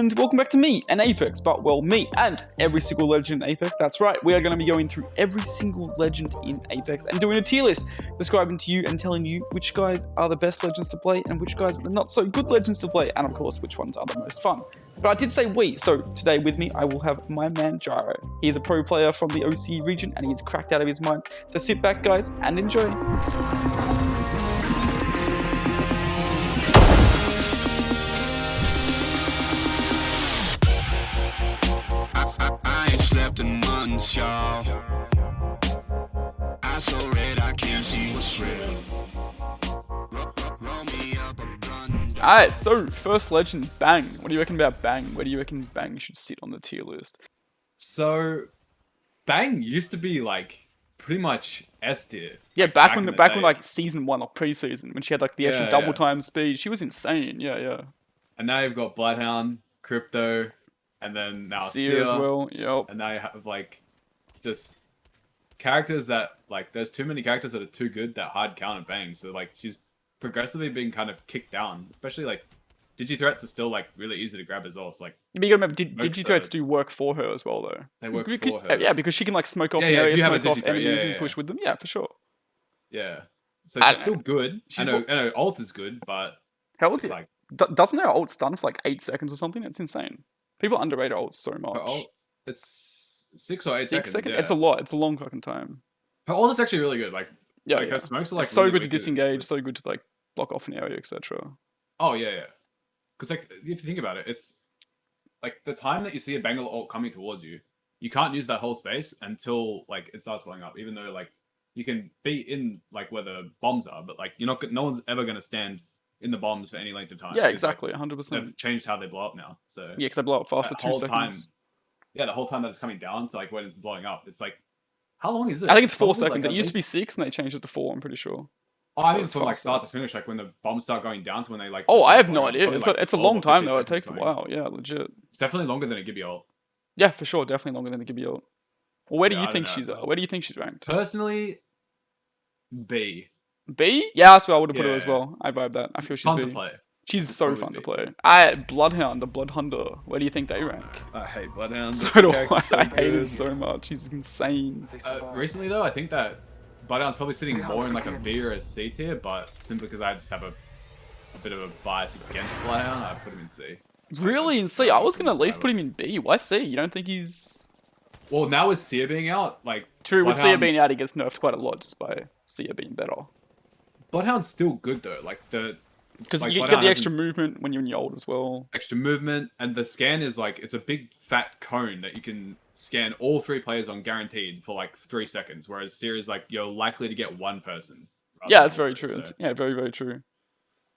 and welcome back to me and Apex, but well, me and every single legend in Apex. That's right, we are going to be going through every single legend in Apex and doing a tier list, describing to you and telling you which guys are the best legends to play and which guys are the not so good legends to play, and of course, which ones are the most fun. But I did say we, so today with me, I will have my man Jaro. He is a pro player from the OC region and he is cracked out of his mind. So sit back, guys, and enjoy. In months, y'all. I so red I can't see what's real. Roll me up a blunt. Alright, so first legend, Bang. What do you reckon about Bang? Where do you reckon Bang should sit on the tier list? So, Bang used to be like pretty much S tier. Yeah, like, back in the when day. like season 1 or pre-season when she had like the extra double time speed, she was insane. Yeah. And now you've got Bloodhound, Crypto, and then now Seer as well. Yep. And now you have like just characters that like there's too many characters that are too good that hard counter Bang. So like she's progressively being kind of kicked down. Especially like digi threats are still like really easy to grab as well. It's like you gotta remember, digi threats do work for her as well though. They work for her. Yeah, because she can like smoke off areas, smoke off enemies, and push with them. Yeah, for sure. Yeah. So she's still good. I know ult is good, but how old is like doesn't her ult stun for like 8 seconds or something? It's insane. People underrate her ult so much. Her ult, it's 6 or 8 seconds. Yeah. It's a lot. It's a long fucking time. Her ult is actually really good. Like, her smokes are like so really good to disengage, so good to like block off an area, etc. Oh yeah. Because like if you think about it, it's like the time that you see a Bangle ult coming towards you, you can't use that whole space until like it starts blowing up. Even though like you can be in like where the bombs are, but like no one's ever gonna stand in the bombs for any length of time. Yeah, exactly, 100%. They've changed how they blow up now. So yeah, because they blow up faster, 2 seconds. The whole time that it's coming down to like when it's blowing up, it's like, how long is it? I think it's 4 seconds. Like, it used to be 6, and they changed it to 4. I'm pretty sure. Oh, I mean, from like start to finish, like when the bombs start going down to when they like. Oh, I have no idea. It's a long time though. It takes a while. Yeah, legit. It's definitely longer than a Gibby ult. Yeah, for sure. Definitely longer than a Gibby ult. Well, where do you think she's at? Where do you think she's ranked? Personally, B. B? Yeah, that's where I would have put her as well. I vibe that. I feel she's fun B. to play. She's so fun to play. Bloodhound, the Bloodhunter. Where do you think they rank? I hate Bloodhound. So do I. I hate him so much. He's insane. Recently though, I think that Bloodhound's probably sitting more in like a B or a C tier, but simply because I just have a bit of a bias against Bloodhound, I put him in C. Really? In C? I was gonna at least put him in B. Why C? You don't think he's... Well, now with Seer being out, like... True, with Seer being out, he gets nerfed quite a lot just by Seer being better. Bloodhound's still good though, like because you get the extra movement when you're in your ult as well. Extra movement, and the scan is like, it's a big fat cone that you can scan all 3 players on guaranteed for like 3 seconds, whereas Seer is like, you're likely to get 1 person. Yeah, that's very true. So. Yeah, very, very true.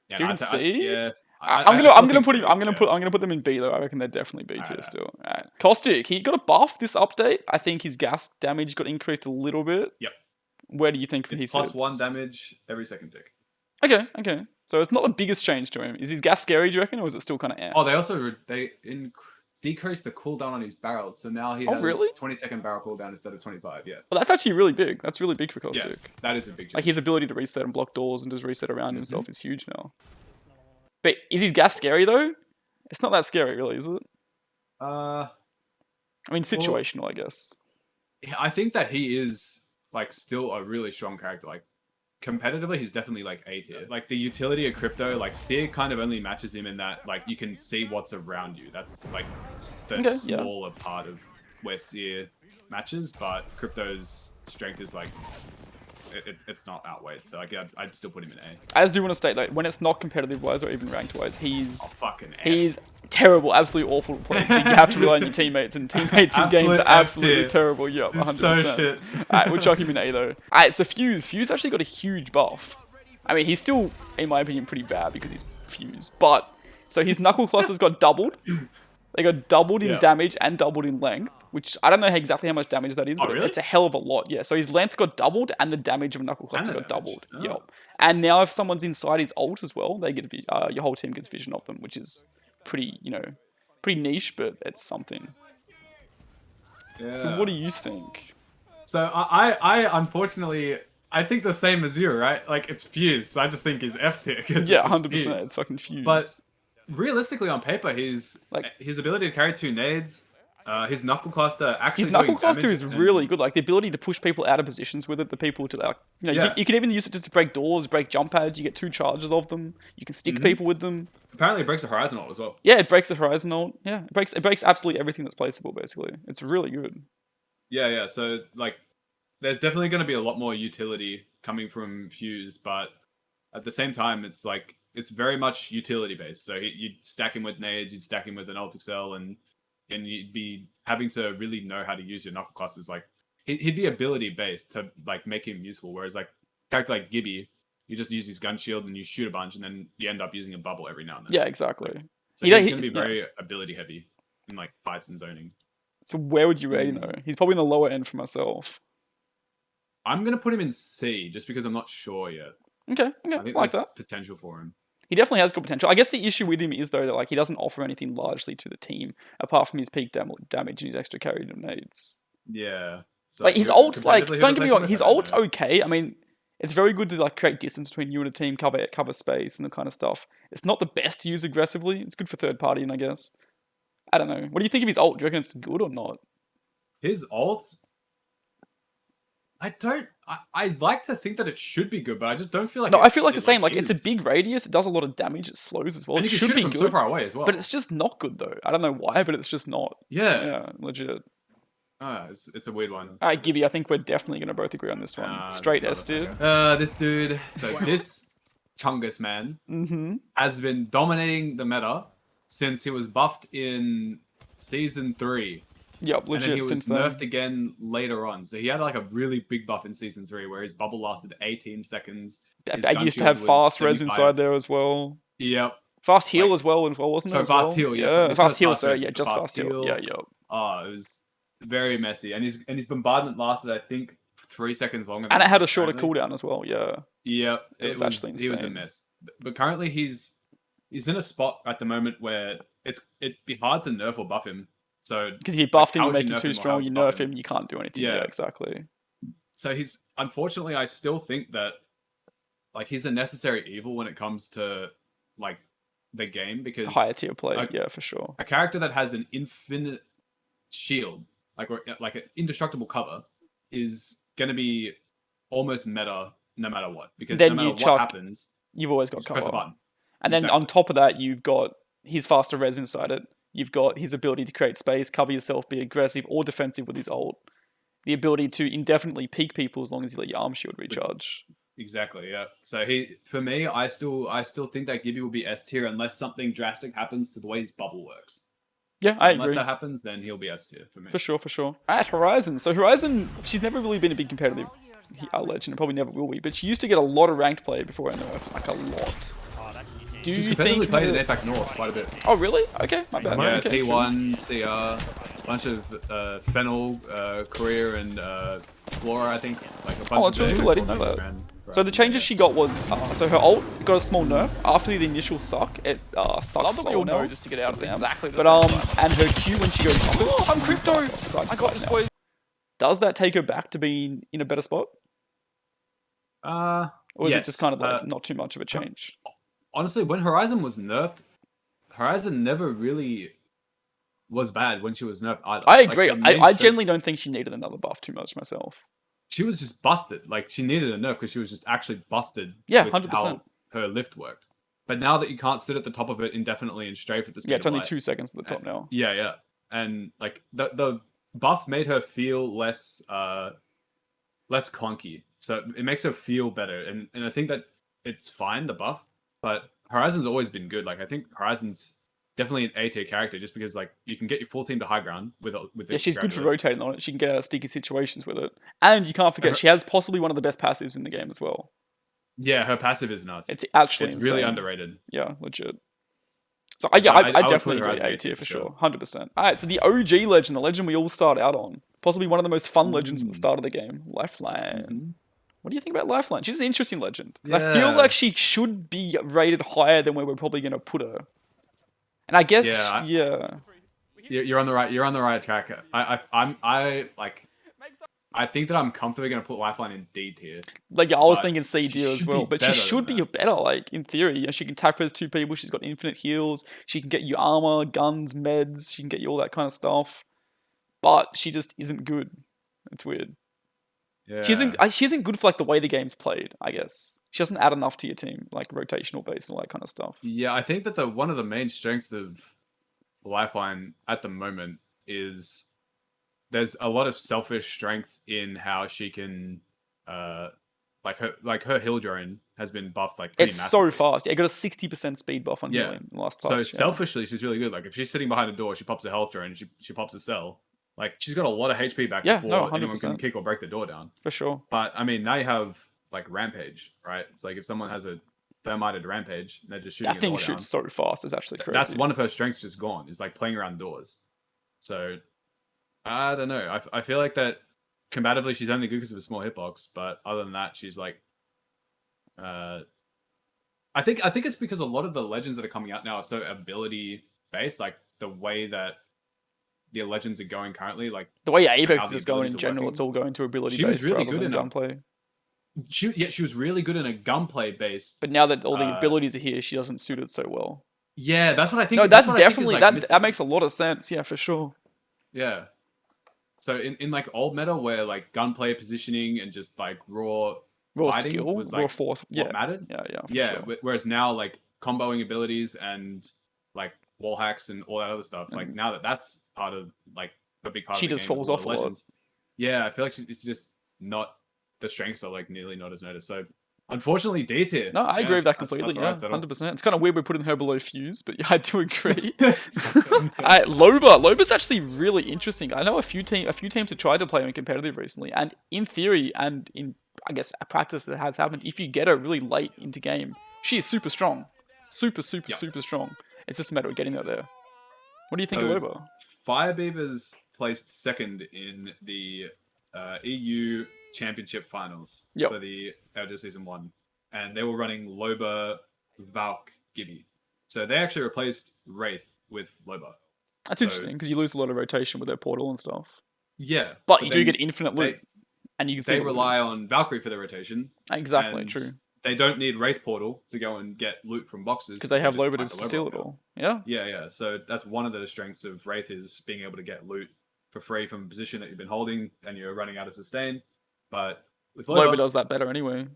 Yeah, Do you even see? Yeah. I'm gonna put them in B though. I reckon they're definitely B tier still. Alright. Caustic, he got a buff this update. I think his gas damage got increased a little bit. Yep. Where do you think he sits? Plus 1 damage every second tick. Okay. So it's not the biggest change to him. Is his gas scary, do you reckon, or is it still kind of air? Oh, they also decreased the cooldown on his barrels, so now he has 20-second barrel cooldown instead of 25. Yeah. Well, that's actually really big. That's really big for Caustic. Yeah, that is a big change. Like his ability to reset and block doors and just reset around himself is huge now. But is his gas scary though? It's not that scary, really, is it? I mean, situational, I guess. I think that he is like still a really strong character. Like competitively, he's definitely like A tier. Like the utility of Crypto, like Seer kind of only matches him in that like you can see what's around you. That's like the smaller part of where Seer matches, but Crypto's strength is like it's not outweighed. So like I'd still put him in A. I just do want to state that when it's not competitive wise or even ranked wise, he's he's terrible, absolutely awful to play. So you have to rely on your teammates, and teammates in games are absolutely terrible. Yup, 100%. So shit. Alright, we'll chuck him in A though. Alright, so Fuse. Fuse actually got a huge buff. I mean, he's still, in my opinion, pretty bad because he's Fuse. But, so his knuckle clusters got doubled. They got doubled in damage and doubled in length, which I don't know exactly how much damage that is, but it's a hell of a lot. Yeah, so his length got doubled and the damage of a knuckle cluster got doubled. Oh. Yep. And now if someone's inside his ult as well, they get your whole team gets vision of them, which is pretty, pretty niche, but it's something. Yeah. So what do you think? So I unfortunately, I think the same as you, right? Like it's Fuse. So I just think he's F tier. Yeah, 100%. It's fucking Fuse. But realistically, on paper, his Like- his ability to carry 2 nades, his knuckle cluster actually His knuckle doing cluster damage is and- really good. Like the ability to push people out of positions with it, the people to like, you know, Yeah. you can even use it just to break doors, break jump pads. You get 2 charges of them. You can stick people with them. Apparently, it breaks the horizon ult as well. Yeah, it breaks the horizon ult. Yeah, it breaks absolutely everything that's placeable. Basically, it's really good. Yeah. So like, there's definitely going to be a lot more utility coming from Fuse, but at the same time, it's like it's very much utility based. So you'd stack him with nades, you'd stack him with an ult excel, and you'd be having to really know how to use your knuckle clusters. Like he'd be ability based to like make him useful. Whereas like a character like Gibby, you just use his gun shield and you shoot a bunch, and then you end up using a bubble every now and then. Yeah, exactly. So he's going to be very ability heavy in like fights and zoning. So where would you rate him though? He's probably in the lower end for myself. I'm going to put him in C just because I'm not sure yet. Okay, I think like there's that. potential for him. He definitely has good potential. I guess the issue with him is though that like he doesn't offer anything largely to the team apart from his peak damage and his extra carry nades. Yeah. So Like his ult's like, competitively, don't get me wrong, who his replaces him? ult's okay. I mean, it's very good to like create distance between you and a team, cover space and the kind of stuff. It's not the best to use aggressively. It's good for third partying, I guess. I don't know. What do you think of his ult? Do you reckon it's good or not? His ult, I like to think that it should be good, but I just don't feel like. No, I feel like the same. Like is. it's a big radius. It does a lot of damage. It slows as well. and It you can should shoot be it from good, so far away as well. but it's just not good though. I don't know why, but it's just not. yeah, Legit. it's a weird one. All right, Gibby. I think we're definitely gonna both agree on this one. Straight this S tier. This dude. So this Chungus man has been dominating the meta since he was buffed in season 3. Yep, And then legit. he was Since nerfed then, again later on. So he had like a really big buff in season 3 where his bubble lasted 18 seconds. His I gun used to shield have was fast res 75. inside there as well. Yep. Fast heal Like- as well, wasn't So it? As fast well? heal, yeah. Yeah, This fast was heal. fast So res, yeah, it's just the fast heal. Yeah, yep. Oh, it was very messy. And his bombardment lasted, I think, 3 seconds longer. And than it had a most shorter currently. cooldown as well. Yeah. Yep. It was actually he was a insane. mess. But currently he's in a spot at the moment where it'd be hard to nerf or buff him. So Because if you buffed him, how you would make you him nerf too him or how strong. would You you buff nerf him, you can't do anything. Yeah, Yeah. exactly. So he's unfortunately, I still think that like he's a necessary evil when it comes to like the game because Higher tier play. Like- Yeah, for sure. a character that has an infinite shield, like an indestructible cover, is going to be almost meta no matter what. Because Then no you matter chuck what happens, You've always got just press a cover. button. And then Exactly. on top of that, you've got his faster res inside it. You've got his ability to create space, cover yourself, be aggressive or defensive with his ult. The ability to indefinitely peek people as long as you let your arm shield recharge. Exactly, yeah. So for me, I still think that Gibby will be S tier unless something drastic happens to the way his bubble works. Yeah, So I unless agree. that happens, then he'll be S tier for me. For sure, for sure. At Horizon. So Horizon, she's never really been a big competitive legend, and probably never will be, but she used to get a lot of ranked play before her nerf. Like a lot. Do She's you competitively think... played in APAC North quite a bit. Oh, really? Okay, my bad. Yeah, Okay, T1, CR, bunch of Fennel, Career, and Flora, I think. Like a bunch Oh, that's of really big cool. I didn't know ran that. for So the changes she got was, so her ult got a small nerf. After the initial suck, it sucks Love that we all slower now. know just to get out of Damn. exactly the But same time. and her Q when she goes, oh, I'm crypto. I got disposed. Does that take her back to being in a better spot, or is it yes, just kind of like not too much of a change? honestly, when Horizon was nerfed, Horizon never really was bad when she was nerfed either. I Like, agree. the main I strength- generally don't think she needed another buff too much myself. She was just busted. Like, she needed a nerf because she was just actually busted. Yeah, with 100%. how her lift worked. But now that you can't sit at the top of it indefinitely and strafe at the speed Yeah, it's of only light, 2 seconds at the top now. Yeah. And like the buff made her feel less clunky. So it makes her feel better. And I think that it's fine, the buff, but Horizon's always been good. Like, I think Horizon's definitely an A tier character just because like you can get your full team to high ground with Yeah, she's good for graduate. rotating on it. She can get out of sticky situations with it. And you can't forget, she has possibly one of the best passives in the game as well. Yeah, her passive is nuts. It's actually It's really insane. underrated. Yeah, legit. So I I would definitely put her agree as A tier for for sure, sure. 100%. All right, so the OG legend, the legend we all start out on, possibly one of the most fun legends at the start of the game, Lifeline. What do you think about Lifeline? She's an interesting legend. 'Cause I feel Yeah. like she should be rated higher than where we're probably going to put her. And I guess, Yeah, You're on the right track. I think that I'm comfortably going to put Lifeline in D tier. Like, yeah, I was But thinking C she tier as should well, be but she better should than be that. better. Like, in theory, you know, she can tap those 2 people. She's got infinite heals. She can get you armor, guns, meds. She can get you all that kind of stuff. But she just isn't good. It's weird. Yeah. She isn't good for like the way the game's played, I guess. She doesn't add enough to your team, like rotational base and all that kind of stuff. Yeah, I think that one of the main strengths of Lifeline at the moment is there's a lot of selfish strength in how she can like her hill drone has been buffed like pretty It's massively. so fast. Yeah, it got a 60% speed buff on Yeah. healing in the last So patch. Yeah. selfishly, she's really good. Like if she's sitting behind a door, she pops a health drone, and she pops a cell. Like she's got a lot of HP back Yeah, before no, anyone can 100%. kick or break the door down. For sure. But I mean, now you have like Rampage, right? It's like if someone has a thermited Rampage, and they're just shooting That a thing door shoots down. so fast. It's actually crazy. That's one of her strengths just gone. Is like playing around doors. So I don't know. I feel like that combatively she's only good because of a small hitbox, but other than that, she's like, I think it's because a lot of the legends that are coming out now are so ability based, like the way that the legends are going currently, like the way how Apex the is going in abilities are general, working. it's all going to ability She was based really rather good than in a- gunplay. she was really good in a gunplay based. But now that all the abilities are here, she doesn't suit it so well. Yeah, that's what I think. No, that's that's what I think is, definitely like, that. missing. That makes a lot of sense. Yeah, for sure. Yeah. So in like old meta where like gunplay positioning and just like raw fighting skill, was raw like force. what Yeah, mattered. yeah, for Yeah. sure. Whereas now like comboing abilities and like wall hacks and all that other stuff, like now that that's part of like a big part She of the just game with falls all off the a lot. legends. Yeah, I feel like it's just not the strengths are like nearly not as noticed. So unfortunately, D tier. No, I agree with that completely. That's where I'd Yeah, settle. 100%. It's kind of weird we're putting her below Fuse, but yeah, I do agree. Alright, Loba. Loba's actually really interesting. I know a few teams have tried to play her in competitive recently, and in theory and in I guess a practice that has happened, if you get her really late into game, she is super strong, super strong. It's just a matter of getting her there. What do you think of So, Loba? Firebeavers placed second in the EU Championship Finals Yep. for the Elder Season 1. And they were running Loba, Valk, Gibby. So they actually replaced Wraith with Loba. That's So- interesting because you lose a lot of rotation with their portal and stuff, Yeah. but you do then get infinite loot, and you can see They what it rely is. on Valkyrie for their rotation. Exactly and true They don't need Wraith Portal to go and get loot from boxes. because they have just Loba to fight the steal up it hill. all. Yeah. Yeah. So that's one of the strengths of Wraith is being able to get loot for free from a position that you've been holding and you're running out of sustain. But with Loba does that better anyway.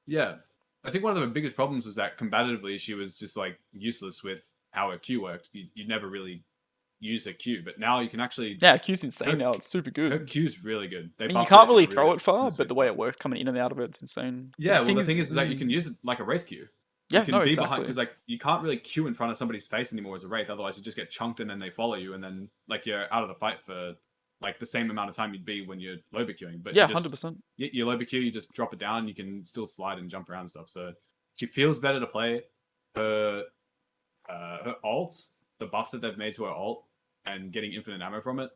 yeah, I think one of the biggest problems was that combatively she was just like useless with how her Q worked. You never really use her Q, but now you can actually. Yeah, Q's insane Her- now. It's super Her good. Q's really good. They I mean, you buffed can't in a really throw it far, smooth but the way way. it works coming in and out of it, it's insane. Yeah, well, the thing is that you can use it like a Wraith Q. Yeah, You can no, be exactly. behind because like you can't really queue in front of somebody's face anymore as a Wraith. Otherwise, you just get chunked and then they follow you, and then like you're out of the fight for like the same amount of time you'd be when you're Loba queuing. But Yeah, you just, 100%. your Loba queue, you just drop it down. You can still slide and jump around and stuff. So she feels better to play. Her ults, the buff that they've made to her ult, and getting infinite ammo from it.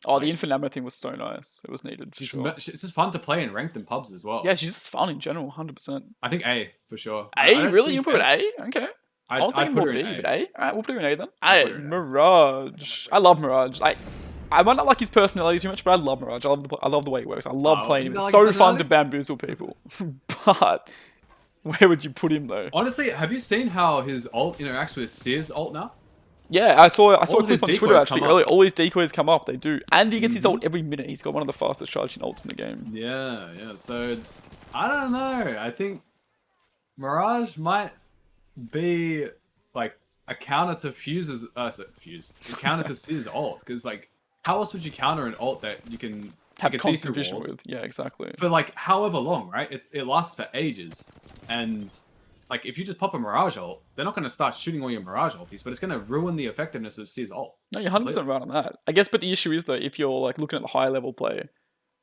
Oh, the infinite ammo thing was so nice. It was needed for sure. It's just fun to play in ranked and pubs as well. Yeah, she's just fun in general, 100%. I think A for sure. A, don't really? think You put it S- A? Okay. I I'd was thinking put more her B, in but A. Alright, we'll put her in A then. I'll Hey, put her in A. Mirage. I love Mirage. I might not like his personality too much, but I love Mirage. I love the way he works. I love Oh, playing you him. don't It's like so his fun to personality? bamboozle people. But where would you put him though? Honestly, have you seen how his ult interacts with Sear's ult now? Yeah, I saw a of clip his on Twitter decoys actually come up. earlier. All his decoys come up. They do, and he gets his Mhm. ult every minute. He's got one of the fastest charging ults in the game. Yeah. So I don't know. I think Mirage might be like a counter to Fuse's a counter to Sear's ult because like how else would you counter an ult that you can Have you can see constant through vision walls with. Yeah, exactly. for like however long, right? It lasts for ages, and like if you just pop a Mirage ult, they're not going to start shooting all your Mirage ultis, but it's going to ruin the effectiveness of Sear's ult. No, you're 100% right on that. I guess, but the issue is though, if you're like looking at the high level play,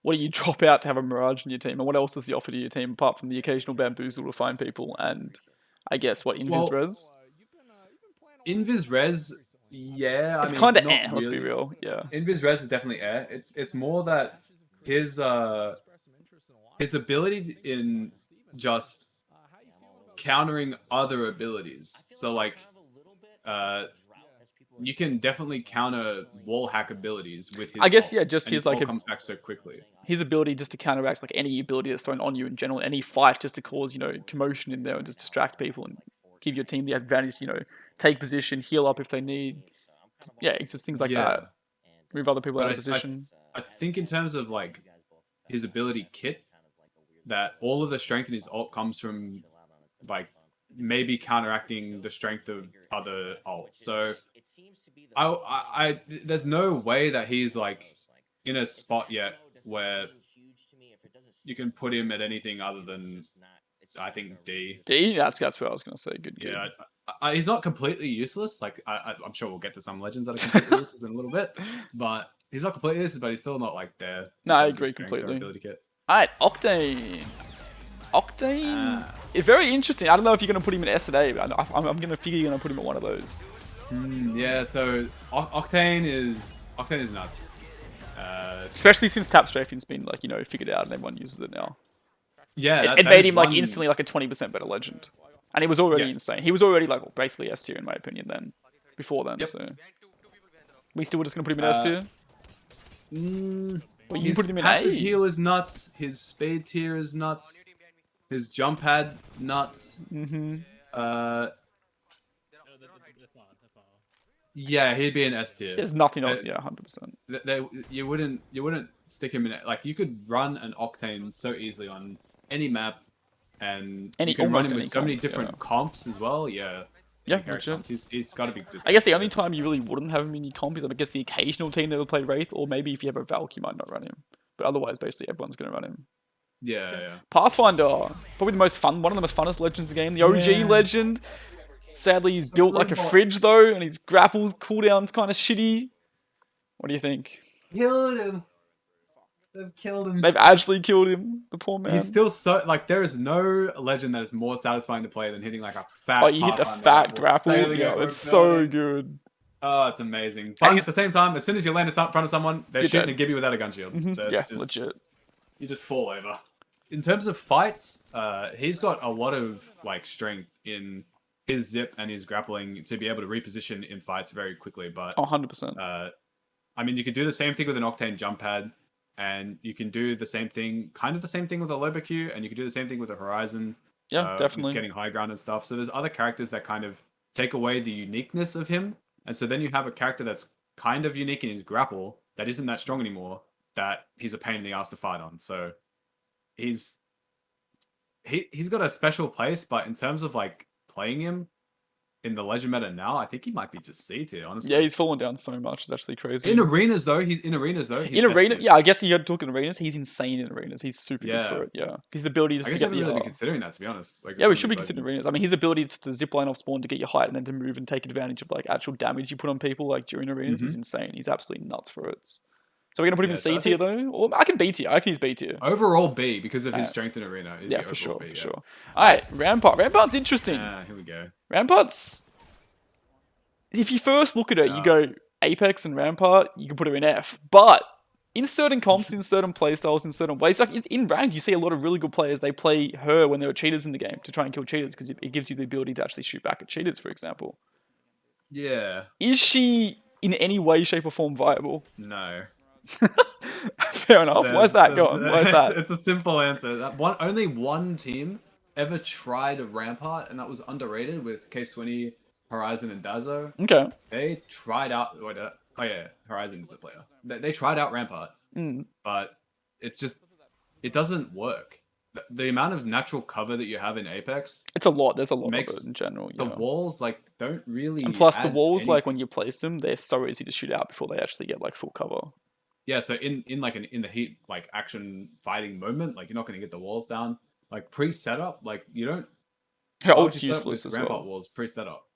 what do you drop out to have a Mirage in your team, and what else does he offer to your team apart from the occasional bamboozle to find people and I guess what invis Well, res? Invis res, yeah, It's I mean, kind of not let's be really. real. Yeah. Invis res is definitely air. It's more that his ability in just countering other abilities. So like you can definitely counter wall hack abilities with his I guess, ult, yeah, just and his, ult like, comes back so quickly. his ability just to counteract like any ability that's thrown on you in general, any fight, just to cause, you know, commotion in there and just distract people and give your team the advantage, you know, take position, heal up if they need. Yeah, it's just things like that. Yeah, Move other people but out of position. I think in terms of like his ability kit, that all of the strength in his ult comes from like maybe counteracting the strength of other ults. So there's no way that he's like in a spot yet where you can put him at anything other than I think D. D, that's what I was gonna say. Good, good. Yeah, he's not completely useless. Like I'm sure we'll get to some legends that are completely useless in a little bit, but he's not completely useless. But he's still not like there. No, I terms of agree strength or completely. ability kit. Alright, Octane. Octane. It's very interesting. I don't know if you're gonna put him in S and A, but I'm gonna figure you're gonna put him at one of those. Yeah, so Octane is nuts. Especially since tap strafing's been like, you know, figured out and everyone uses it now. Yeah, It made him like instantly like a 20% better legend. And he was already insane. He was already like basically S tier in my opinion then. Before then, so. We still were just gonna put him in S tier? Well, you his put him in passive A. heal is nuts. His speed tier is nuts. His jump pad nuts. Yeah, he'd be an S tier. There's nothing else, yeah, 100%. You wouldn't stick him in it. Like you could run an Octane so easily on any map, and you can run him with so many different comps as well. Yeah. Yeah, legit. He's got to be. Just I guess the only time you really wouldn't have him in your comp is, I guess, the occasional team that would play Wraith, or maybe if you have a Valk, you might not run him. But otherwise, basically, everyone's going to run him. Yeah. Pathfinder, probably the most fun, one of the most funnest legends in the game. The OG legend. Sadly, he's built like a fridge though, and his grapples cooldown's kind of shitty. What do you think? Killed him. They've killed him. They've actually killed him. The poor man. He's still so like there is no legend that is more satisfying to play than hitting like a fat. Oh, you hit the fat grapple. Yeah, it's so good. Oh, it's amazing. But at the same time, as soon as you land in front of someone, they're shooting a Gibby without a gun shield. So it's just, legit. You just fall over. In terms of fights, he's got a lot of like strength in his zip and his grappling to be able to reposition in fights very quickly. But 100%. I mean, you could do the same thing with an Octane jump pad, and you can do the same thing, kind of the same thing with a Lobacue, and you can do the same thing with a Horizon. Yeah, definitely. Getting high ground and stuff. So there's other characters that kind of take away the uniqueness of him, and so then you have a character that's kind of unique in his grapple that isn't that strong anymore. That he's a pain in the ass to fight on. So he's got a special place, but in terms of like playing him in the legend meta now, I think he might be just C tier, honestly. Yeah, he's fallen down so much. It's actually crazy. In arenas though, he's yeah, I guess you got to talk in arenas. He's insane in arenas. He's super good for it. Yeah, his ability just to get the. Really be considering that, to be honest. Like, yeah, we should be considering arenas. I mean, his ability to zip line off spawn to get your height and then to move and take advantage of like actual damage you put on people like during arenas is insane. He's absolutely nuts for it. So we're gonna put him in C tier though, or I can B tier. I can use B tier. Overall B because of his strength in arena. Yeah, for sure, for sure. All right, Rampart. Rampart's interesting. Here we go. Rampart's. If you first look at it, you go Apex and Rampart. You can put her in F, but in certain comps, in certain playstyles, in certain ways, like in ranked, you see a lot of really good players. They play her when there are cheaters in the game to try and kill cheaters because it gives you the ability to actually shoot back at cheaters, for example. Yeah. Is she in any way, shape, or form viable? No. Fair enough. Why's that going? Why's that? It's a simple answer. Only one team ever tried a Rampart, and that was underrated with K20, Horizon, and Dazo. Okay. They tried out. Horizon's the player. They tried out Rampart, but it doesn't work. The amount of natural cover that you have in Apex, it's a lot. There's a lot of it in general. The walls like don't really. And plus, the walls like when you place them, they're so easy to shoot out before they actually get like full cover. Yeah, so in the heat like action fighting moment, like you're not going to get the walls down. Like pre-setup, like you don't. Her ult's useless as Rampart well. Walls pre-setup.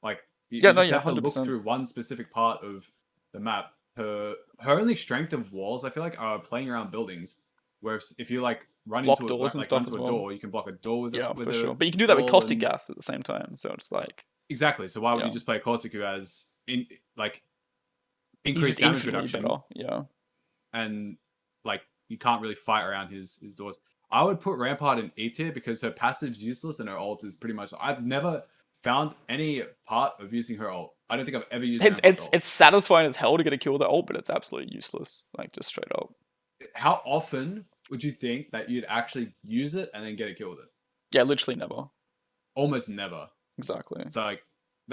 Like you have 100%. to look through one specific part of the map. Her only strength of walls, I feel like, are playing around buildings. Where if you like run block into doors a, and stuff as a well. door, you can block a door with for sure. But you can do that with caustic gas at the same time. So it's like exactly. So why would you just play Corsicu as increased damage reduction? Better. Yeah. And like you can't really fight around his doors. I would put Rampart in E tier because her passive's useless and her ult is pretty much. I've never found any part of using her ult I don't think I've ever used It's Rampart's ult. it's satisfying as hell to get a kill with that ult, but it's absolutely useless. Like just straight up. How often would you think that you'd actually use it and then get a kill with it? Yeah, literally never. Almost never. Exactly. So like,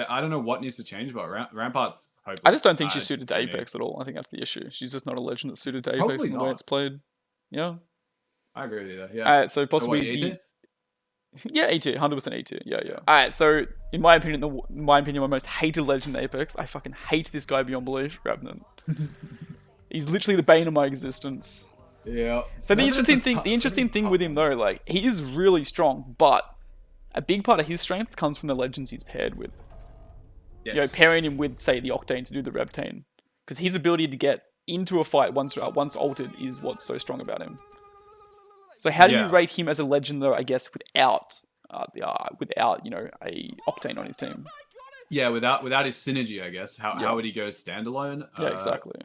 I don't know what needs to change, but Rampart's hopeless. I just don't think she's It's suited to funny. Apex at all. I think that's the issue. She's just not a legend that's suited to Apex Probably in the way not. it's played. Yeah. I agree with you there. Yeah. Alright, so So possibly what, the E2? yeah, E2, 100% E2. Yeah. Alright, so in my opinion, my most hated legend in Apex, I fucking hate this guy beyond belief, Revenant. He's literally the bane of my existence. Yeah. So the interesting thing with him though, like he is really strong, but a big part of his strength comes from the legends he's paired with. Yes. You know, pairing him with, say, the Octane to do the Reptane, because his ability to get into a fight once altered is what's so strong about him. So how do you rate him as a legend though? I guess without you know a Octane on his team. Yeah, without his synergy, I guess. How would he go standalone? Yeah, exactly.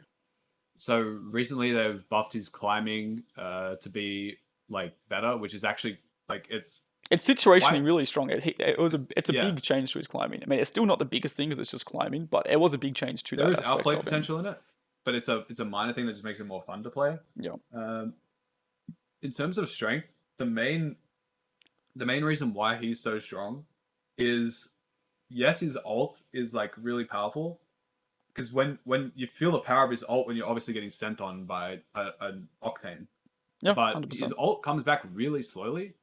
So recently they've buffed his climbing to be like better, which is actually like it's situationally really strong. It's a big change to his climbing. I mean, it's still not the biggest thing because it's just climbing, but it was a big change to that. There is aspect outplay of him. potential in it, but it's a minor thing that just makes it more fun to play. Yeah. In terms of strength, the main reason why he's so strong is yes, his ult is like really powerful. Because when you feel the power of his ult when you're obviously getting sent on by an Octane. Yeah, but 100%. his ult comes back really slowly.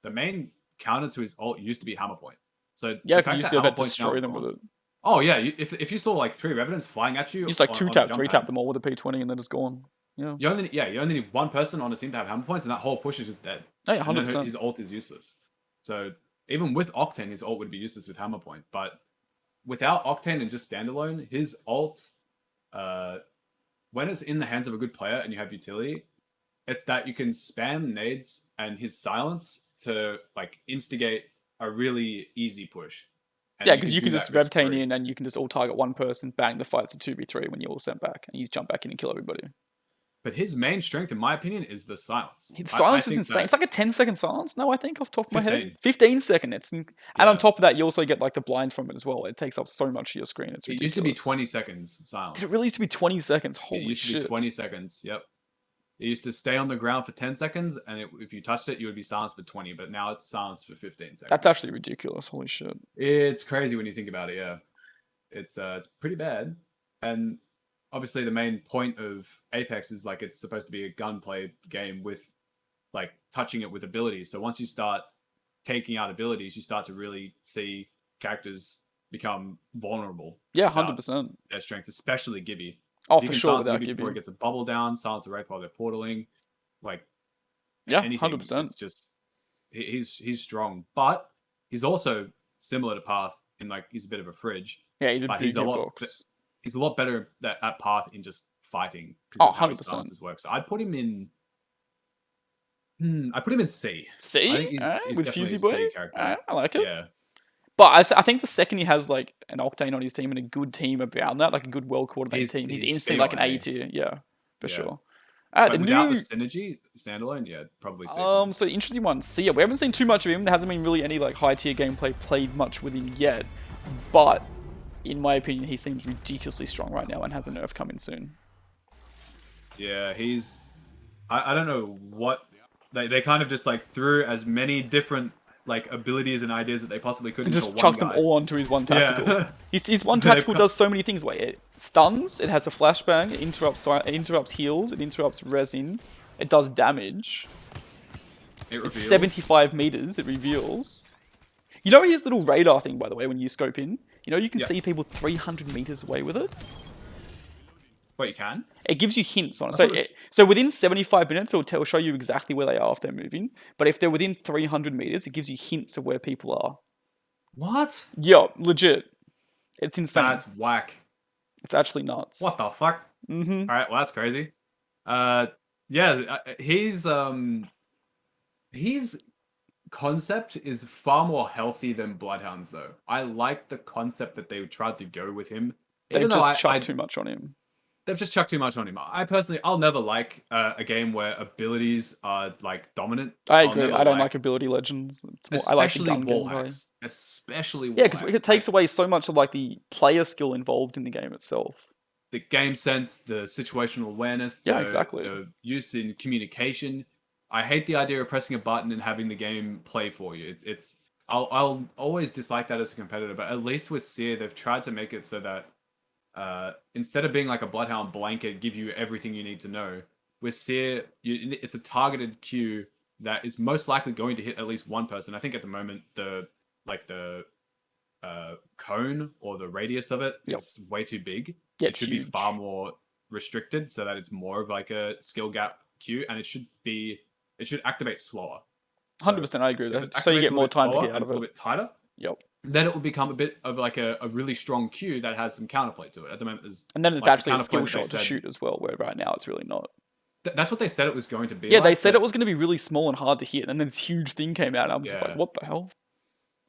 The main counter to his ult used to be hammer point. So yeah, because you used to be able to destroy them with it. Oh yeah, if you saw like 3 Revenants flying at you, You just like 2-tap, 3-tap them all with a P20 and they're just gone. Yeah. You only need one person on the team to have hammer points, and that whole push is just dead. Oh, yeah, 100%. And then his ult is useless. So even with Octane, his ult would be useless with hammer point. But without Octane and just standalone, his ult, when it's in the hands of a good player and you have utility, it's that you can spam nades and his silence to like instigate a really easy push. And yeah, because you can do just that Reptane risk-free. in and you can just all target one person, bang, the fight's a 2v3 when you're all sent back, and you just jump back in and kill everybody. But his main strength, in my opinion, is the silence. The silence I is think insane. that- It's like a 10-second silence, no, I think, off the top of my head. 15. 15-second. And on top of that, you also get like the blind from it as well. It takes up so much of your screen. It's It ridiculous. used to be 20 seconds silence. Did it really used to be 20 seconds? It Holy used to shit. be 20 seconds. Yep. It used to stay on the ground for 10 seconds, and if you touched it, you would be silenced for 20. But now it's silenced for 15 seconds. That's actually ridiculous. Holy shit. It's crazy when you think about it. Yeah, it's pretty bad. And obviously, the main point of Apex is like it's supposed to be a gunplay game with like touching it with abilities. So once you start taking out abilities, you start to really see characters become vulnerable. Yeah, without 100%. Their strength, especially Gibby. Oh, You for can sure, silence without Gibby before it Gibby. gets a bubble down, silence a Wraith while they're portaling, like Yeah, anything. 100%. It's just he's strong, but he's also similar to Path in like he's a bit of a fridge. Yeah, he's a But big he's a lot. hitbox. He's a lot better at Path in just fighting. Oh, of how his 100%. silences work. So I'd put him in. I put him in C. I See? think he's With definitely Fusey a Boy? C character. I like it. Yeah. But I think the second he has like an Octane on his team and a good team around that, like a good, well-coordinated team, he's he's instantly like an B1A. A tier. Yeah, for Yeah. sure. But The without new... the synergy standalone, yeah, probably C. for me. So interesting one. Sia. We haven't seen too much of him. There hasn't been really any like high tier gameplay played much with him yet. But in my opinion, he seems ridiculously strong right now and has a nerf coming soon. Yeah, he's. I don't know what they kind of just like threw as many different like abilities and ideas that they possibly could And into just one chuck guy. them all onto his one tactical. Yeah. His one They've tactical got- does so many things. Wait, it stuns, it has a flashbang, it interrupts heals, it interrupts resin, it does damage. It It's reveals. 75 meters, it reveals. You know his little radar thing, by the way, when you scope in? You know you can Yeah. see people 300 meters away with it? Wait, you can? It gives you hints on it. I So, thought it was- so within 75 minutes, it'll show you exactly where they are if they're moving. But if they're within 300 meters, it gives you hints of where people are. What? Yeah, legit. It's insane. That's whack. It's actually nuts. What the fuck? Mm-hmm. All right, well that's crazy. Yeah, his concept is far more healthy than Bloodhound's though. I like the concept that they tried to go with him. They Even though just I chucked too much on him. they've just chucked too much on him. I personally, I'll never like a game where abilities are like dominant. I I'll agree. never I don't like ability legends. It's more, I like the especially gun wall gameplay. hacks. Especially wall Yeah, because hacks. it takes away so much of like the player skill involved in the game itself. The game sense, the situational awareness, Yeah, exactly. the use in communication. I hate the idea of pressing a button and having the game play for you. I'll always dislike that as a competitor, but at least with Seer, they've tried to make it so that instead of being like a Bloodhound blanket, give you everything you need to know, with Seer, it's a targeted Q that is most likely going to hit at least one person. I think at the moment the cone or the radius of it is way too big. Yeah, it should be far more restricted so that it's more of like a skill gap Q, and it should activate slower. 100%, I agree with If that. it So you activates get a more little bit time to slower get out and of it's a little it. bit tighter. Yep. Then it will become a bit of like a really strong Q that has some counterplay to it. At the moment, And then it's like actually a skill counterplay that they shot to said- shoot as well, where right now it's really not. That's what they said it was going to be. Yeah, they like, said but it was going to be really small and hard to hit, and then this huge thing came out, and I'm just like, Yeah. what the hell?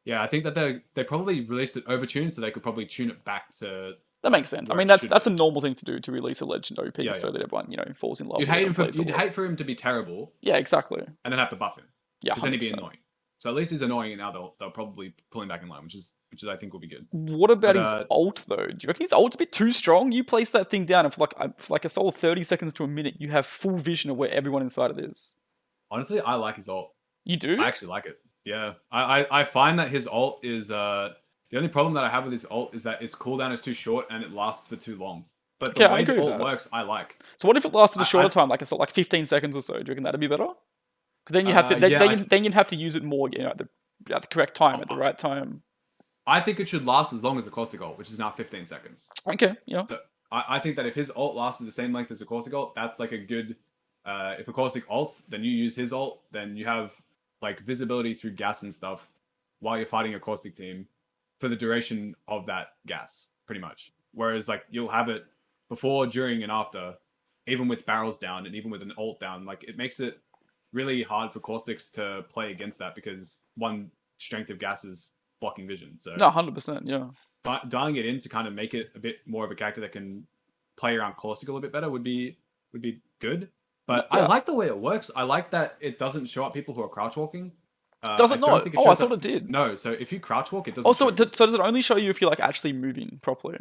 Yeah, I think that they probably released it overtuned, so they could probably tune it back to. That makes sense. I where mean, it should that's a be. normal thing to do, to release a legend OP Yeah, so yeah. that everyone, falls in love You'd with it hate and plays a lot. hate for him to be terrible Yeah, exactly. and then have to buff him. Yeah, Because then he'd be 100%. annoying. So at least he's annoying, and now they'll probably pull him back in line, which is I think will be good. What about But, his ult, though? Do you reckon his ult's a bit too strong? You place that thing down, and for like a solid 30 seconds to a minute, you have full vision of where everyone inside it is. Honestly, I like his ult. You do? I actually like it. Yeah, I find that his ult is the only problem that I have with his ult is that its cooldown is too short and it lasts for too long. But the Yeah, I way agree the with ult that. works, I like. So what if it lasted a shorter I- time, like 15 seconds or so? Do you reckon that'd be better? Because then you have to then you'd have to use it more, at the correct time, at the right time. I think it should last as long as the caustic ult, which is now 15 seconds. Okay, yeah. So I think that if his ult lasted the same length as a caustic ult, that's like a good. If a caustic ults, then you use his ult, then you have like visibility through gas and stuff while you're fighting a caustic team for the duration of that gas, pretty much. Whereas like you'll have it before, during, and after, even with barrels down and even with an ult down. Like it makes it really hard for caustics to play against that because one strength of gas is blocking vision. So No, 100%, yeah. dialing it in to kind of make it a bit more of a character that can play around caustic a little bit better would be good. But Yeah. I like the way it works. I like that it doesn't show up people who are crouch walking. Does it I don't not? think Oh, I shows thought up- it did. No, so if you crouch walk, it doesn't. Oh, so show you. so does it only show you if you're like actually moving properly?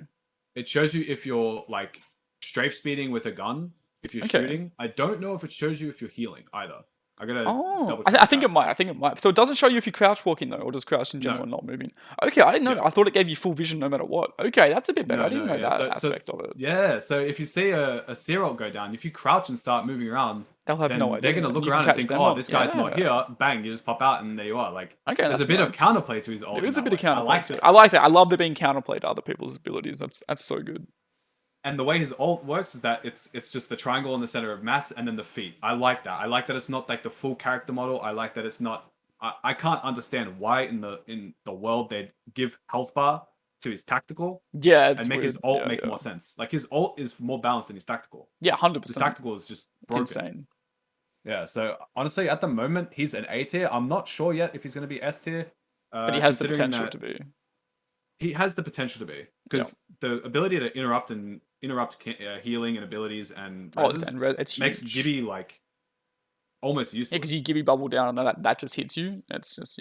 It shows you if you're like strafe speeding with a gun. If you're Okay. shooting, I don't know if it shows you if you're healing either. I gotta Oh, double I check think that. it might. I think it might. So it doesn't show you if you're crouch walking though, or just crouched in general No. and not moving. Okay, I didn't know Yeah. that. I thought it gave you full vision no matter what. Okay, that's a bit better. I didn't know yeah. that So- aspect of it. Yeah, so if you see a Seer ult go down, if you crouch and start moving around, They'll have then no idea. they're gonna and look you around can and catch think, them "Oh, up. this guy's not Yeah. here." Bang, you just pop out and there you are. Like, Okay, there's that's a bit nice. of counterplay to his ult. There is in a bit that of way. counterplay. I like to it. it. I like that. I love there being counterplay to other people's abilities. That's so good. And the way his ult works is that it's just the triangle in the center of mass and then the feet. I like that. I like that it's not like the full character model. I like that it's not. I can't understand why in the world they'd give health bar to his tactical Yeah, it's and make weird. his ult Yeah, make yeah. more sense. Like his ult is more balanced than his tactical. Yeah, His 100%. tactical is just It's broken. insane. Yeah, so honestly, at the moment, he's an A tier. I'm not sure yet if he's going to be S tier. But he has the considering potential that to be. He has the potential to be because the ability to interrupt healing and abilities and Oh, reses and it's huge. makes Gibby like almost useless. Yeah, because you Gibby bubble down and that just hits you. It's just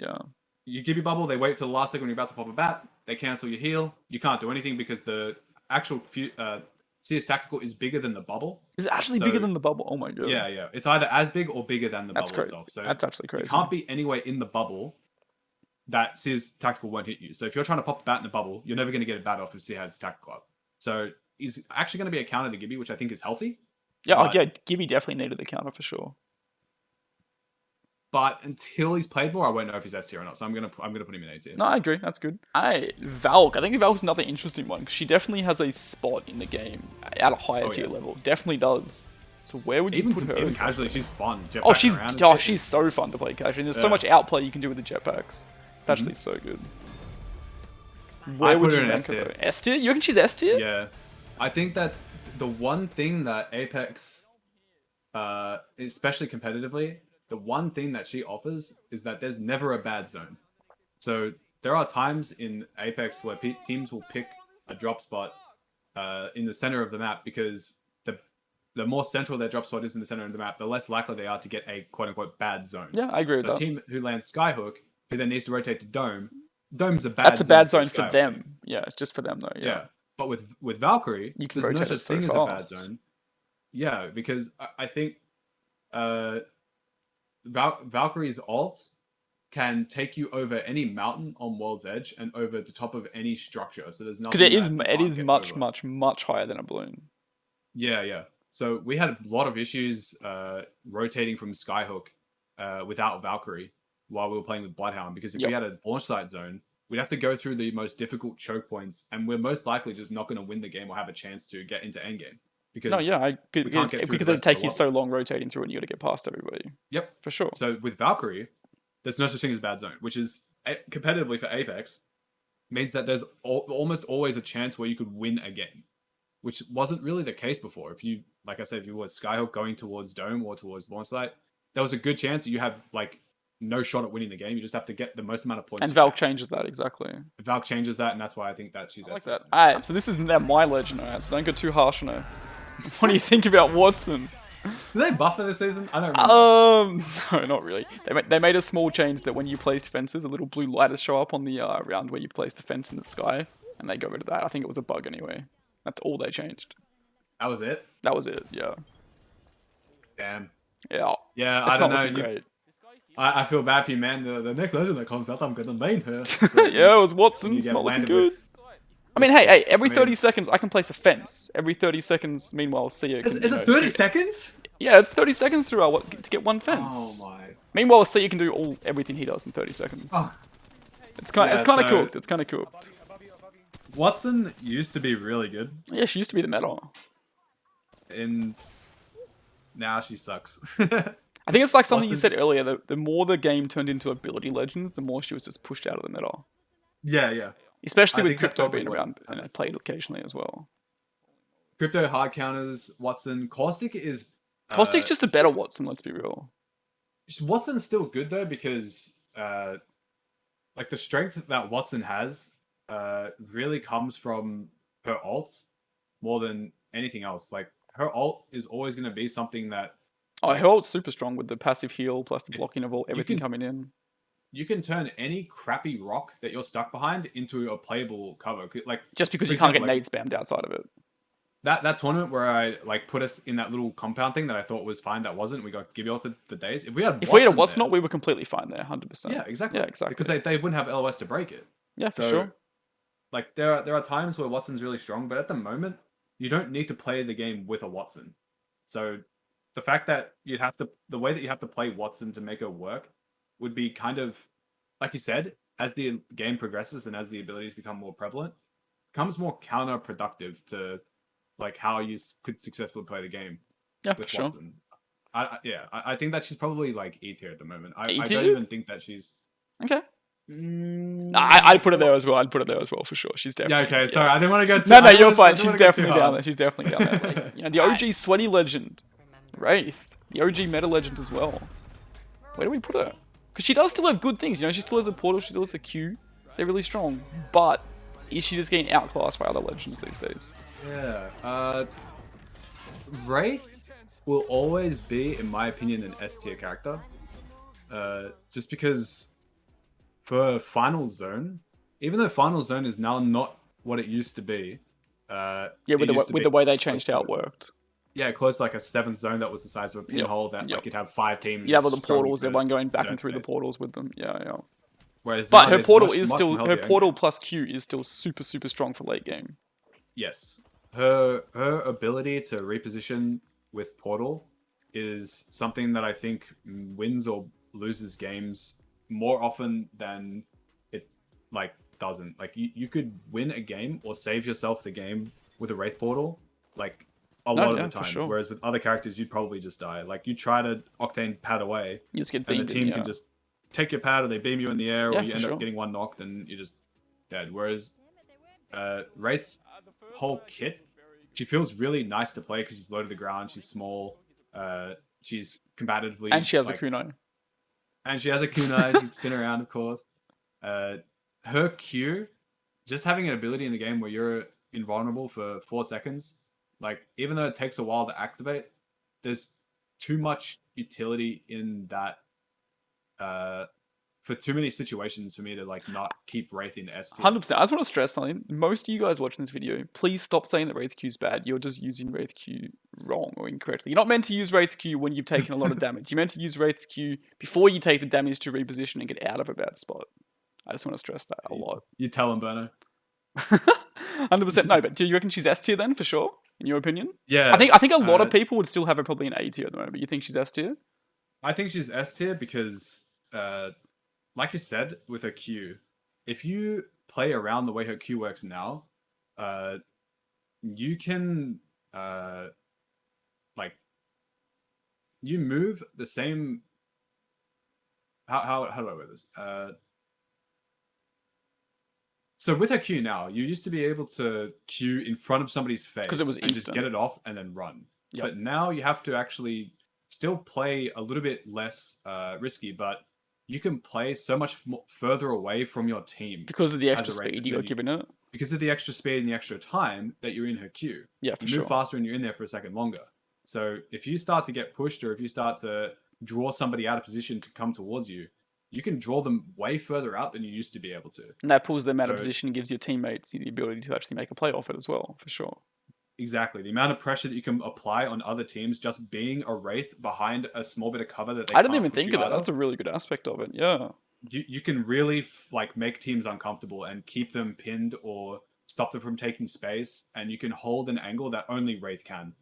You Gibby bubble, they wait till the last second when you're about to pop a bat. They cancel your heal. You can't do anything because the actual CS tactical is bigger than the bubble. Is it actually So- bigger than the bubble? Oh my god. Yeah. It's either as big or bigger than the That's bubble crazy. itself. So That's actually you crazy. can't be anywhere in the bubble that Seer's tactical won't hit you. So if you're trying to pop a bat in the bubble, you're never going to get a bat off if Seer has his tactical up. So he's actually going to be a counter to Gibby, which I think is healthy. Yeah, but- yeah, Gibby definitely needed the counter for sure. But until he's played more, I won't know if he's S tier or not. So I'm gonna put him in A tier. No, I agree. That's good. Valk. I think Valk's another interesting one because she definitely has a spot in the game at a higher Oh, tier yeah. level. Definitely does. So where would you put her? Even exactly? casually, she's fun. Oh, jetpacking around and shit. she's so fun to play casually. There's so Yeah. much outplay you can do with the jetpacks. It's actually so good. Where put would her you in rank S her? tier. though? S tier? You reckon she's S tier? Yeah, I think that the one thing that Apex, especially competitively, the one thing that she offers is that there's never a bad zone. So there are times in Apex where teams will pick a drop spot in the center of the map because the more central their drop spot is in the center of the map, the less likely they are to get a quote unquote bad zone. Yeah, I agree with So a that. team who lands Skyhook, who then needs to rotate to Dome, Dome's a bad That's a bad zone for Skyhook them. team. Yeah, it's just for them though. Yeah. But with Valkyrie, You can there's no rotate such it so thing as a bad fast. zone. Yeah, because I think Valkyrie's ult can take you over any mountain on World's Edge and over the top of any structure. So there's nothing. Because that it you is can't much, get over. much higher than a balloon. Yeah, yeah. So we had a lot of issues rotating from Skyhook without Valkyrie while we were playing with Bloodhound, because if we had a launch site zone, we'd have to go through the most difficult choke points, and we're most likely just not going to win the game or have a chance to get into endgame. Because because it'd take you so long rotating through, and you got to get past everybody. Yep, for sure. So with Valkyrie, there's no such thing as bad zone, which is competitively for Apex means that there's almost always a chance where you could win a game, which wasn't really the case before. If you, like I said, if you were Skyhook going towards Dome or towards launch site, there was a good chance that you have like no shot at winning the game. You just have to get the most amount of points. And Valk changes that exactly. Valk changes that, and that's why I think that she's. I like that. Alright, so this is now my legend. Alright, so don't go too harsh on her. What do you think about Watson? Do they buff her this season? I don't remember. No, not really. They made a small change that when you placed fences, a little blue light will show up on the round where you placed the fence in the sky, and they got rid of that. I think it was a bug anyway. That's all they changed. That was it? That was it, yeah. Damn. Yeah. Yeah, It's I don't not know. great. I feel bad for you, man. The next legend that comes out, I'm gonna main her. Yeah, it was Watson. It's not looking good. I mean, hey, every 30 seconds I can place a fence. Every 30 seconds, meanwhile, Sia can. Is it 30 seconds? Yeah, it's 30 seconds to get one fence. Oh my. Meanwhile, Sia can do everything he does in 30 seconds. Oh. It's kind of cooked. It's kind of cooked. Watson used to be really good. Yeah, she used to be the meta. And now she sucks. I think it's like something you said earlier. The more the game turned into ability legends, the more she was just pushed out of the meta. Yeah, yeah. Especially with Crypto being around and played occasionally as well. Crypto hard counters, Watson. Caustic is... Caustic's just a better Watson, let's be real. Watson's still good though, because like the strength that Watson has really comes from her ults more than anything else. Like her ult is always going to be something that... Oh, her ult's super strong with the passive heal plus the blocking of everything coming in. You can turn any crappy rock that you're stuck behind into a playable cover. Like just because you can't get nade spammed outside of it. That tournament where I like put us in that little compound thing that I thought was fine, that wasn't. We got Gibby ulted for days. If we had Watson there, we were completely fine there, 100%. Yeah, exactly. Yeah, exactly. Because they wouldn't have LOS to break it. Yeah, for sure. Like there are times where Watson's really strong, but at the moment you don't need to play the game with a Watson. So the fact that the way that you have to play Watson to make her work would be kind of, like you said, as the game progresses and as the abilities become more prevalent, becomes more counterproductive to like how you could successfully play the game. Yeah, with for sure. Watson. I think that she's probably like E tier at the moment. I E tier? don't even think that she's... Okay. I'd put it there as well. I'd put it there as well for sure. She's definitely... Yeah, okay, sorry. I didn't want to go too... No, you're fine. She's definitely down there. She's definitely down there. Like, you know, the OG sweaty legend. Wraith. The OG meta legend as well. Where do we put her? Because she does still have good things. You know, she still has a portal. She still has a Q. They're really strong. But is she just getting outclassed by other legends these days? Yeah. Wraith will always be, in my opinion, an S tier character. Just because for Final Zone, even though Final Zone is now not what it used to be. Yeah, with the way they changed how it worked. Yeah, close to like a 7th zone that was the size of a pinhole that like you'd have 5 teams. Yeah, with the portals, everyone going back and through the portals with them. Yeah, yeah. Whereas but her portal is still portal plus Q is still super strong for late game. Yes, her ability to reposition with portal is something that I think wins or loses games more often than it like doesn't. Like you could win a game or save yourself the game with a Wraith portal like a lot of the time. Sure. Whereas with other characters, you'd probably just die. Like you try to Octane pad away, you just get beamed and the team in, can just take your pad or they beam you in the air, or you end up getting one knocked and you're just dead. Whereas Wraith's whole kit, she feels really nice to play because she's low to the ground, she's small, she's combatively... And she has a kunai. And she has a kunai, she can spin around, of course. Her Q, just having an ability in the game where you're invulnerable for 4 seconds, Like, even though it takes a while to activate, there's too much utility in that for too many situations for me to like not keep Wraith in S tier. 100%. I just want to stress something. Most of you guys watching this video, please stop saying that Wraith Q is bad. You're just using Wraith Q wrong or incorrectly. You're not meant to use Wraith Q when you've taken a lot of damage. You're meant to use Wraith Q before you take the damage to reposition and get out of a bad spot. I just want to stress that a lot. You tell him, Berno. 100%. No, but do you reckon she's S tier then, for sure? In your opinion? Yeah. I think a lot of people would still have her probably in A tier at the moment, but you think she's S tier? I think she's S tier because, like you said, with her Q, if you play around the way her Q works now, you can, like, you move the same. How do I word this? So with her Q now, you used to be able to Q in front of somebody's face because it was and just get it off and then run. Yep. But now you have to actually still play a little bit less risky, but you can play so much further away from your team because of the extra speed you got given it. Because of the extra speed and the extra time that you're in her queue. Yeah, for you sure. move faster and you're in there for a second longer. So if you start to get pushed or if you start to draw somebody out of position to come towards you, you can draw them way further out than you used to be able to. And that pulls them out of position and gives your teammates the ability to actually make a play off it as well, for sure. Exactly. The amount of pressure that you can apply on other teams just being a Wraith behind a small bit of cover that they I didn't even think of that. That's a really good aspect of it, yeah. You can really like make teams uncomfortable and keep them pinned or stop them from taking space, and you can hold an angle that only Wraith can.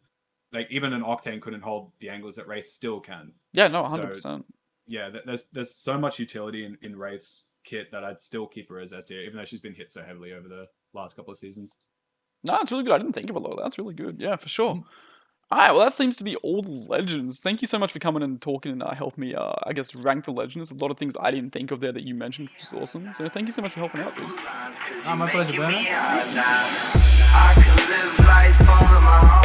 Like, even an Octane couldn't hold the angles that Wraith still can. Yeah, no, 100%. So, yeah, there's so much utility in Wraith's kit that I'd still keep her as S tier, even though she's been hit so heavily over the last couple of seasons. No, it's really good. I didn't think of a lot of that. That's really good. Yeah, for sure. All right, well, that seems to be all the legends. Thank you so much for coming and talking and helping me, I guess, rank the legends. A lot of things I didn't think of there that you mentioned, which is awesome. So thank you so much for helping out, dude. My pleasure, Berno. I could live life all of my own.